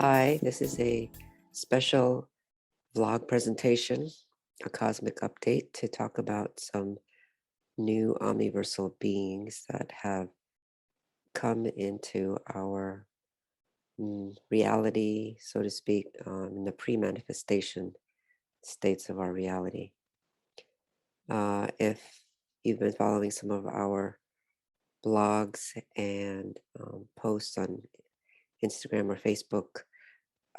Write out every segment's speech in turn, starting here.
Hi, this is a special vlog presentation, a cosmic update to talk about some new omniversal beings that have come into our reality, so to speak, in the pre-manifestation states of our reality. If you've been following some of our blogs and posts on Instagram or Facebook,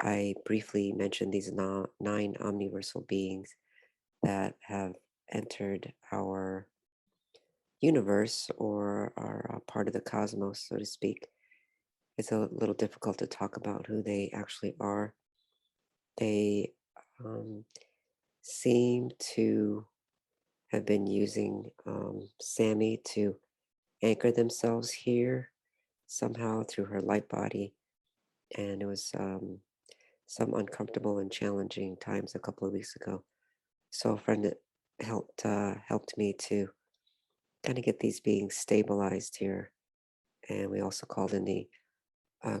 I briefly mentioned these nine omniversal beings that have entered our universe or are a part of the cosmos, so to speak. It's a little difficult to talk about who they actually are. They um, seem to have been using Sammy to anchor themselves here somehow through her light body. And it was some uncomfortable and challenging times a couple of weeks ago. So a friend that helped me to kind of get these beings stabilized here, and we also called in the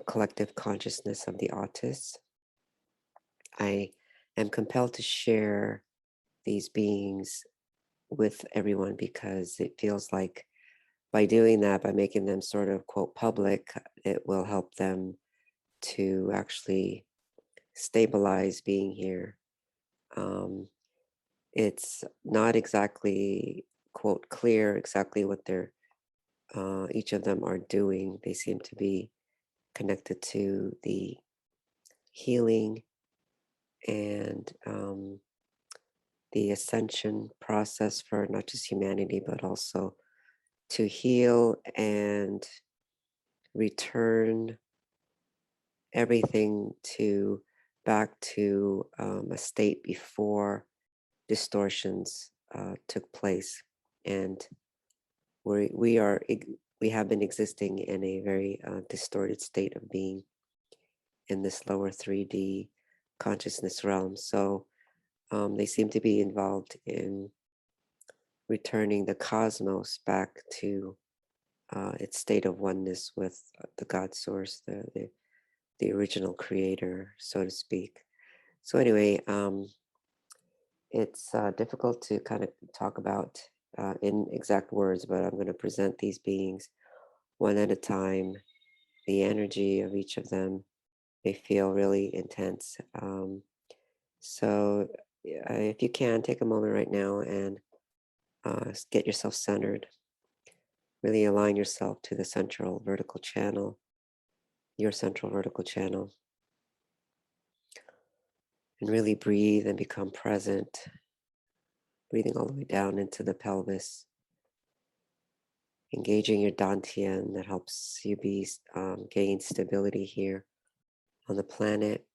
collective consciousness of the autists. I am compelled to share these beings with everyone because it feels like by doing that, by making them sort of quote public, it will help them to actually stabilize being here. Um, it's not exactly quote clear exactly what they're each of them are doing. They seem to be connected to the healing and the ascension process for not just humanity, but also to heal and return everything to back to a state before distortions took place. And we have been existing in a very distorted state of being in this lower 3D consciousness realm. So they seem to be involved in returning the cosmos back to its state of oneness with the God source, the original creator, so to speak. So anyway, it's difficult to kind of talk about in exact words, but I'm going to present these beings one at a time. The energy of each of them may feel really intense. So if you can, take a moment right now and get yourself centered. Really align yourself to the central vertical channel, your central vertical channel, and really breathe and become present, breathing all the way down into the pelvis, engaging your dantian that helps you gain stability here on the planet.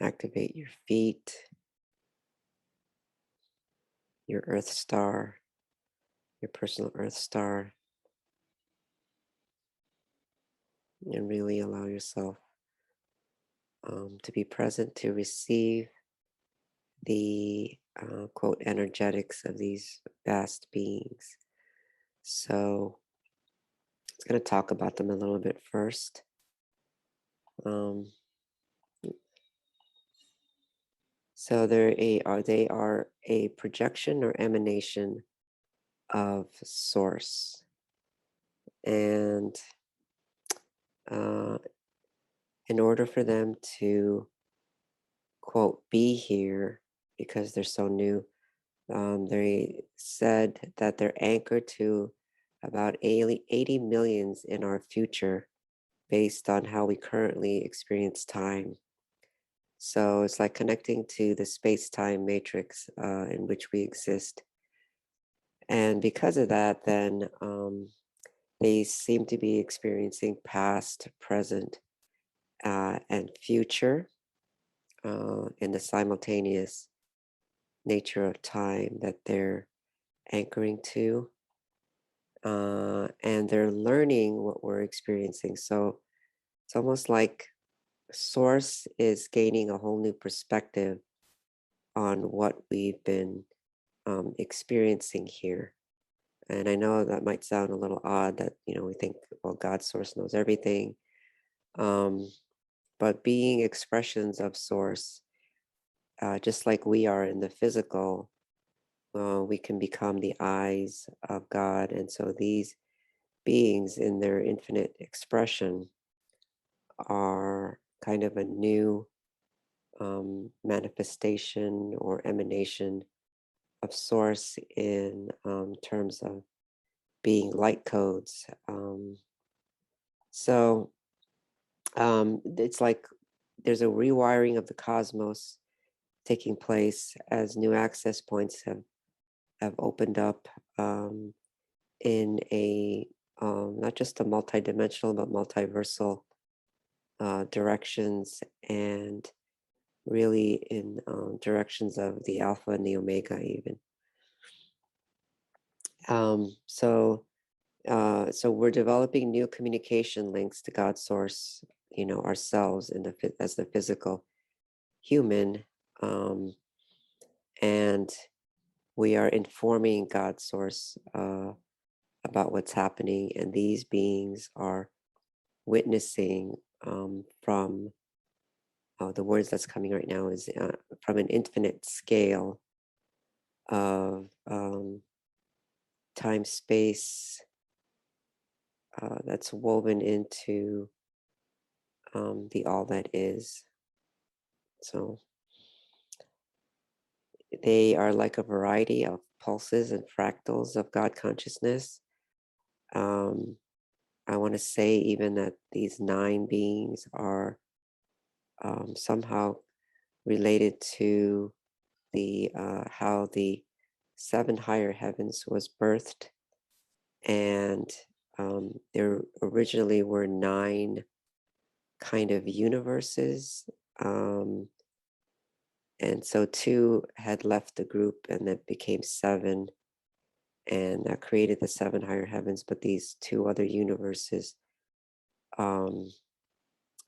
Activate your feet, your earth star, your personal earth star, and really allow yourself to be present to receive the quote energetics of these vast beings. So it's going to talk about them a little bit first. Um, so they are a projection or emanation of source, and uh, in order for them to quote be here because they're so new, they said that they're anchored to about 80 millions in our future based on how we currently experience time. So it's like connecting to the space-time matrix in which we exist. And because of that, then they seem to be experiencing past, present, and future in the simultaneous nature of time that they're anchoring to. And they're learning what we're experiencing. So it's almost like Source is gaining a whole new perspective on what we've been experiencing here. And I know that might sound a little odd that, we think, well, God Source knows everything. Um, but being expressions of source, just like we are in the physical, we can become the eyes of God. And so these beings in their infinite expression are kind of a new manifestation or emanation of source in terms of being light codes. So it's like there's a rewiring of the cosmos taking place as new access points have opened up um, in a not just a multidimensional but multiversal directions, and really in directions of the alpha and the omega even. So we're developing new communication links to God's source, ourselves in as the physical human, um, and we are informing God's source about what's happening, and these beings are witnessing from the words that's coming right now is from an infinite scale of time space that's woven into the all that is. So they are like a variety of pulses and fractals of God consciousness. Um, I want to say even that these nine beings are somehow related to the how the seven higher heavens was birthed, and there originally were nine kind of universes. Um, and so two had left the group, and that became seven, and that created the seven higher heavens. But these two other universes um,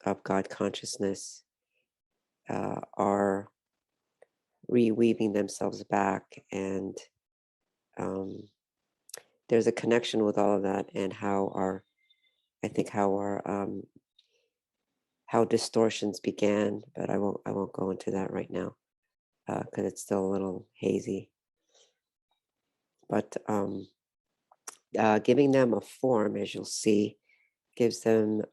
of God consciousness are reweaving themselves back, and um, there's a connection with all of that, and how our I think how distortions began, but I won't go into that right now because it's still a little hazy. But giving them a form, as you'll see, gives them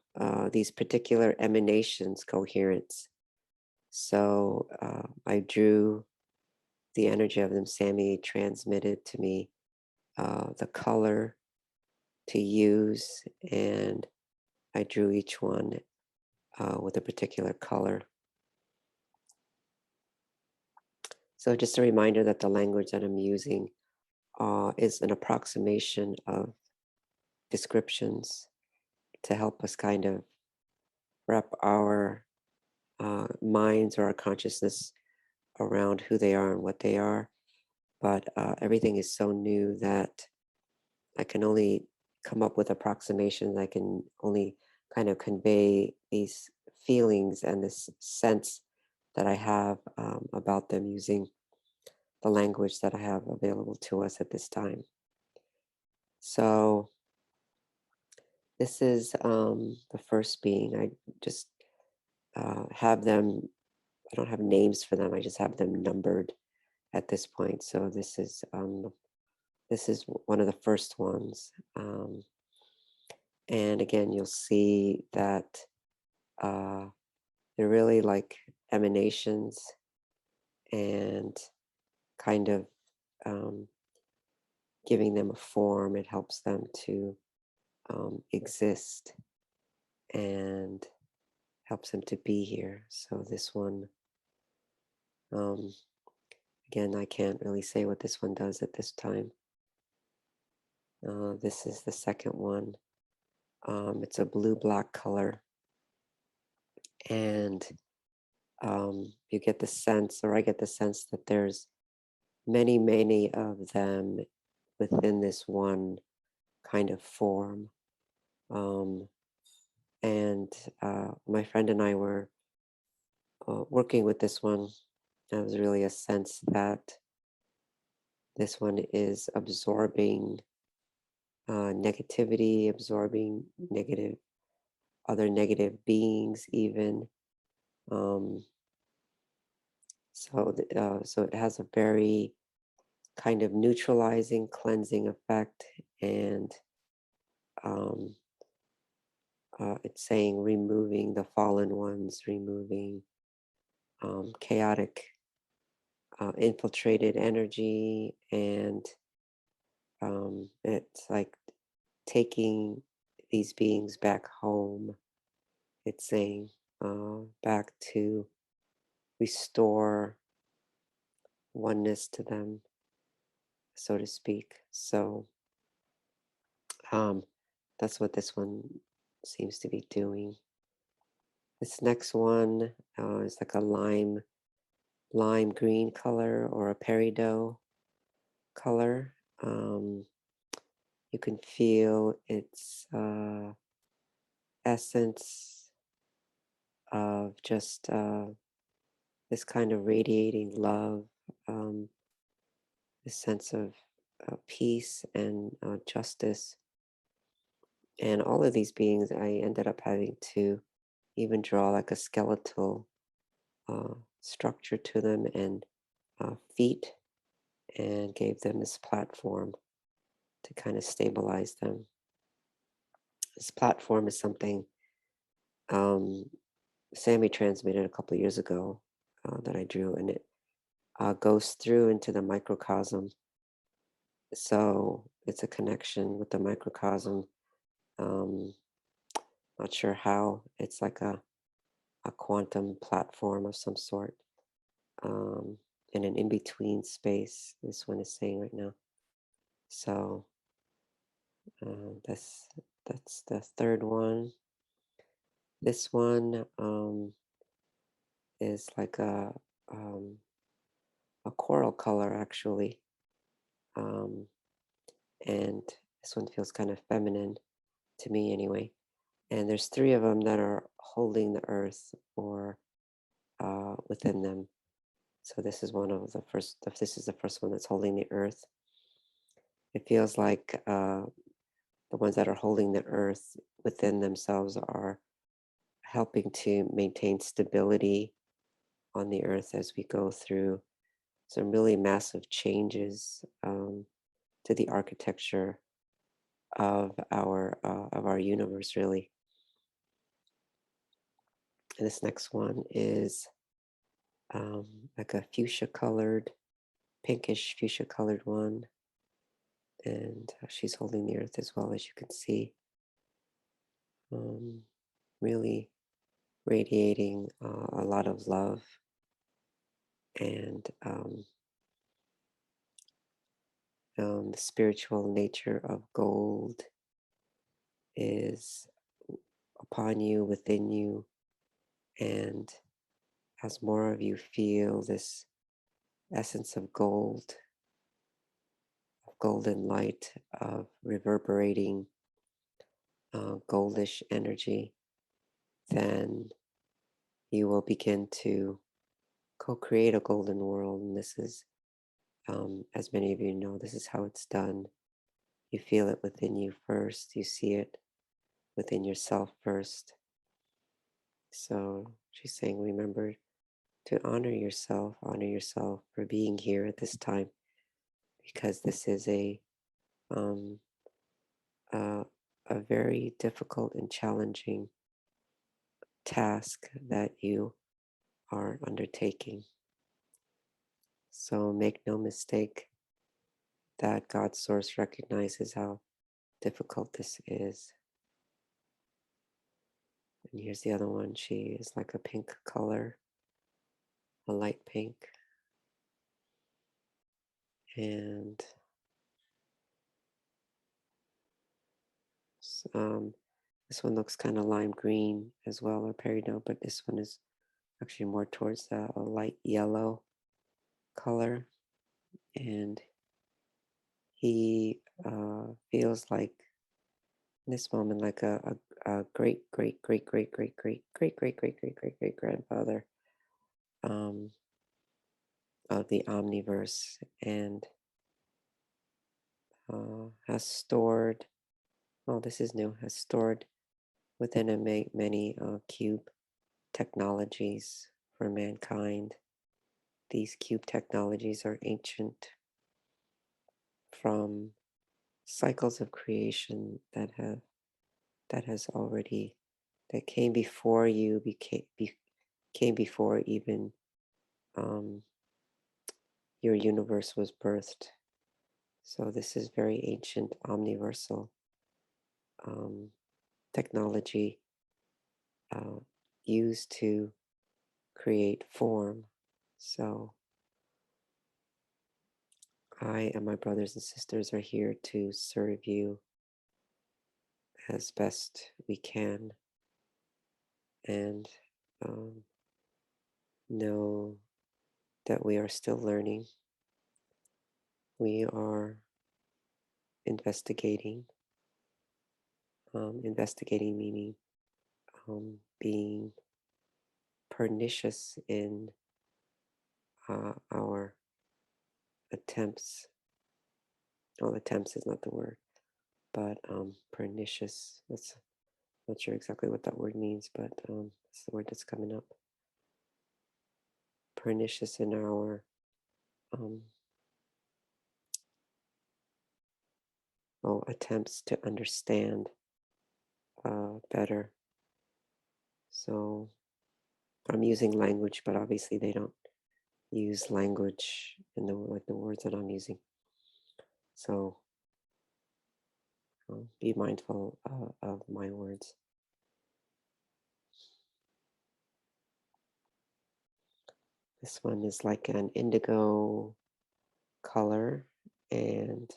these particular emanations, coherence. So I drew the energy of them. Sammy transmitted to me the color to use, and I drew each one with a particular color. So just a reminder that the language that I'm using is an approximation of descriptions to help us kind of wrap our minds or our consciousness around who they are and what they are. But everything is so new that I can only come up with approximations. I can only kind of convey these feelings and this sense that I have about them using the language that I have available to us at this time. So this is the first being. I just have them, I don't have names for them. I just have them numbered at this point. So this is one of the first ones. And again, you'll see that uh, they're really like emanations, and kind of um, giving them a form. It helps them to exist and helps them to be here. So this one, um, again, I can't really say what this one does at this time. This is the second one. It's a blue-black color, and you get the sense, or I get the sense, that there's many, many of them within this one kind of form. Um, and my friend and I were working with this one. There was really a sense that this one is absorbing negativity, absorbing negative other negative beings, even. Um, so it has a very kind of neutralizing, cleansing effect, and um, it's saying removing the fallen ones, removing chaotic, infiltrated energy, and it's like taking these beings back home. It's saying back to restore oneness to them, so to speak. So um, that's what this one seems to be doing. This next one is like a lime green color or a peridot color. Um, you can feel its essence of just this kind of radiating love, um, this sense of peace and justice. And all of these beings, I ended up having to even draw like a skeletal structure to them and feet, and gave them this platform to kind of stabilize them. This platform is something um, Sammy transmitted a couple of years ago that I drew, and it goes through into the microcosm. So it's a connection with the microcosm. Um, not sure how. It's like a quantum platform of some sort, um, in an in between space. This one is saying right now. So that's the third one. This one is like um, a coral color actually, um, and this one feels kind of feminine to me anyway. And there's three of them that are holding the earth or within them. So this is one of the first. This is the first one that's holding the earth. It feels like the ones that are holding the earth within themselves are helping to maintain stability on the earth as we go through some really massive changes to the architecture of our universe, really. And this next one is like a fuchsia colored, pinkish fuchsia colored one, and she's holding the earth as well, as you can see. Um, really radiating a lot of love, and the spiritual nature of gold is upon you, within you, and as more of you feel this essence of gold, of golden light, of reverberating goldish energy, then you will begin to co-create a golden world. And this is, as many of you know, this is how it's done. You feel it within you first, you see it within yourself first. So she's saying, remember to honor yourself for being here at this time, because this is um, a, a very difficult and challenging task that you are undertaking. So make no mistake that God's source recognizes how difficult this is. And here's the other one. She is like a pink color, a light pink. And um, this one looks kind of lime green as well, or peridot, but this one is actually more towards a light yellow color. And he feels like in this moment like a great great great great great great great great great great great great grandfather um, of the omniverse, and has stored, oh, this is new, has stored within many cube technologies for mankind. These cube technologies are ancient from cycles of creation that has already that came before came before even um, your universe was birthed. So this is very ancient omniversal um, technology uh, used to create form. So I and my brothers and sisters are here to serve you as best we can and um, know that we are still learning. We are investigating, investigating meaning being pernicious in our attempts. Well, attempts is not the word, but pernicious. That's not sure exactly what that word means, but it's the word that's coming up. Pernicious in our um, attempts to understand better. So I'm using language, but obviously they don't use language in the words that I'm using. So be mindful of my words. This one is like an indigo color and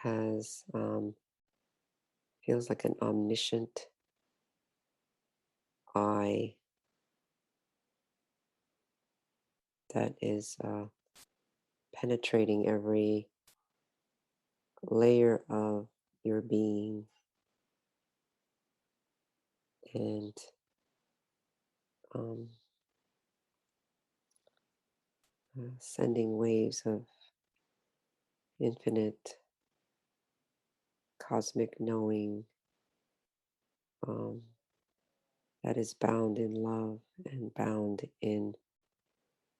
has feels like an omniscient eye that is penetrating every layer of your being and um, sending waves of infinite cosmic knowing um, that is bound in love and bound in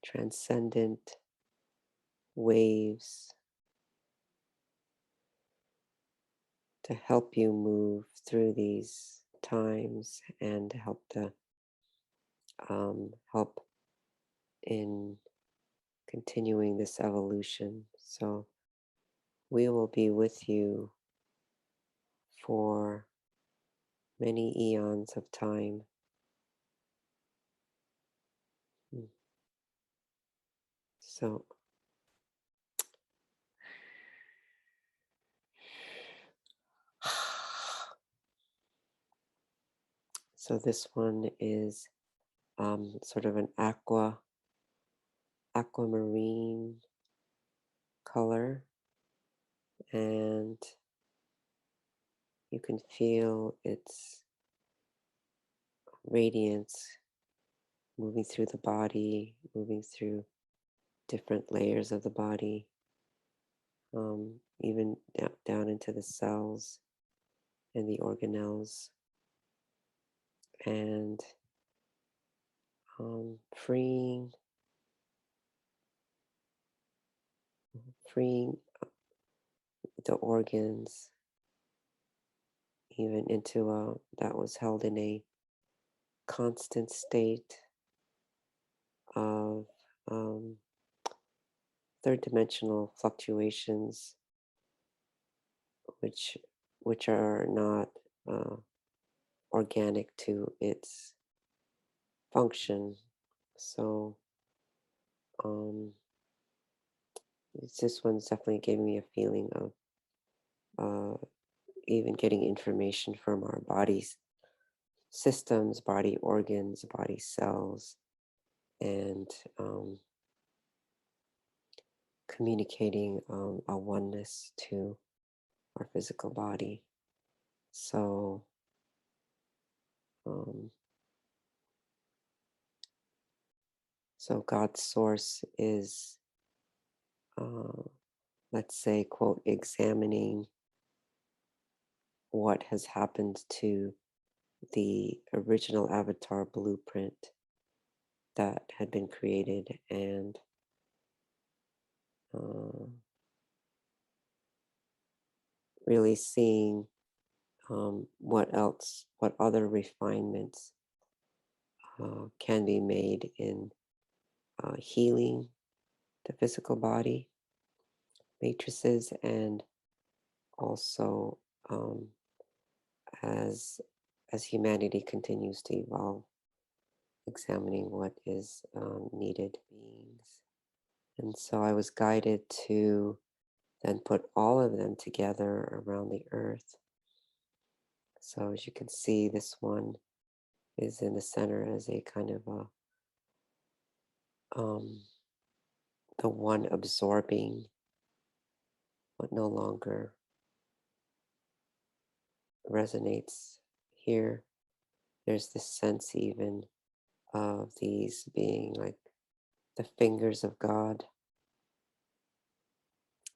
transcendent waves to help you move through these times and to help in continuing this evolution. So we will be with you for many eons of time. Mm. So, so this one is sort of an aquamarine color, and you can feel its radiance moving through the body, moving through different layers of the body, even down into the cells and the organelles, and freeing, freeing the organs, even into that was held in a constant state of um, third dimensional fluctuations, which which are not uh, organic to its function. So this one's definitely giving me a feeling of uh, even getting information from our bodies, systems, body organs, body cells, and communicating a oneness to our physical body. So, um, so God's source is, uh, let's say, quote, examining what has happened to the original avatar blueprint that had been created, and uh, really seeing what other refinements can be made in healing the physical body matrices, and also um, as as humanity continues to evolve, examining what is needed beings. And so I was guided to then put all of them together around the earth. So as you can see, this one is in the center as a kind of um, the one absorbing what no longer resonates here. There's this sense even of these being like the fingers of God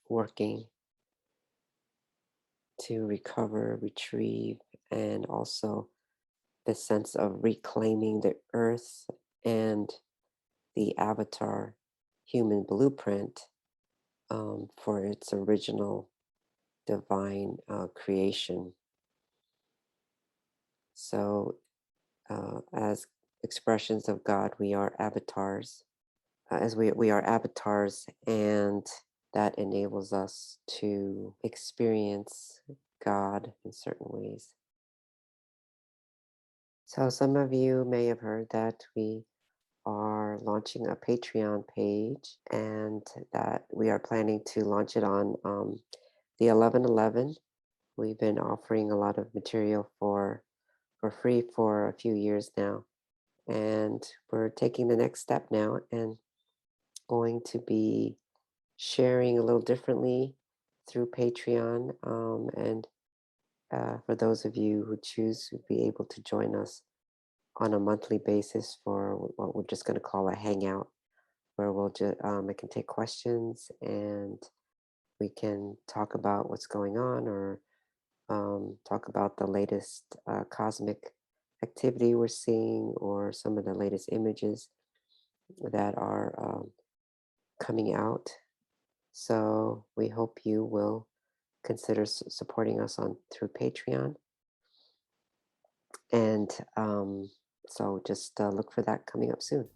working to recover, retrieve, and also the sense of reclaiming the earth and the avatar human blueprint for its original divine creation. So, as expressions of God, we are avatars. We are avatars, and that enables us to experience God in certain ways. So, some of you may have heard that we are launching a Patreon page, and that we are planning to launch it on the 11/11. We've been offering a lot of material for free for a few years now, and we're taking the next step now and going to be sharing a little differently through Patreon. And for those of you who choose to be able to join us on a monthly basis for what we're just going to call a hangout, where I can take questions and we can talk about what's going on, or talk about the latest cosmic activity we're seeing, or some of the latest images that are coming out. So we hope you will consider supporting us on through Patreon, and so just look for that coming up soon.